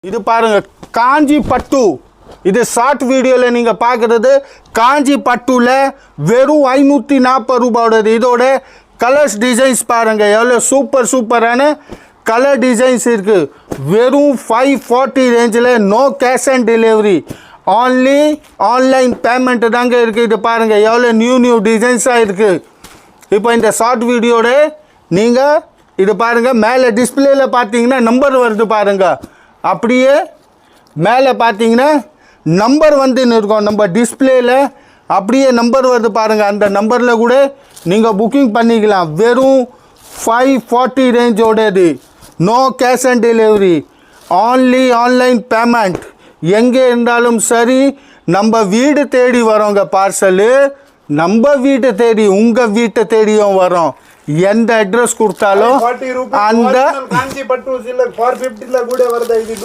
இது பாருங்க காஞ்சி பட்டு. இது ஷார்ட் வீடியோவில் நீங்கள் பார்க்குறது காஞ்சி பட்டுல வெறும் 540 ரூபாயோடது. இதோட கலர்ஸ் டிசைன்ஸ் பாருங்கள் எவ்வளோ சூப்பரான கலர் டிசைன்ஸ் இருக்குது. வெறும் 540 ரேஞ்சில் no cash on delivery, only online payment தாங்க இருக்குது. இது பாருங்கள் எவ்வளோ நியூ டிசைன்ஸாக இருக்குது. இப்போ இந்த ஷார்ட் வீடியோட நீங்கள் இது பாருங்கள், மேலே டிஸ்பிளேயில் பார்த்தீங்கன்னா நம்பர் வருது பாருங்கள். அப்படியே மேலே பார்த்தீங்கன்னா நம்பர் வந்துன்னு இருக்கும் நம்ம டிஸ்பிளேயில், அப்படியே நம்பர் வருது பாருங்கள். அந்த நம்பரில் கூட நீங்கள் புக்கிங் பண்ணிக்கலாம். வெறும் 540 ரேஞ்சோடது, no cash on delivery, only online payment. எங்கே இருந்தாலும் சரி நம்ம வீடு தேடி வரோங்க பார்சலு. நம்ம வீட்டை தேடி உங்கள் வீட்டை தேடியும் வரோம். எந்த அட்ரஸ் கொடுத்தாலும் அந்த காஞ்சி பட்டு 450 கூட வருது. இது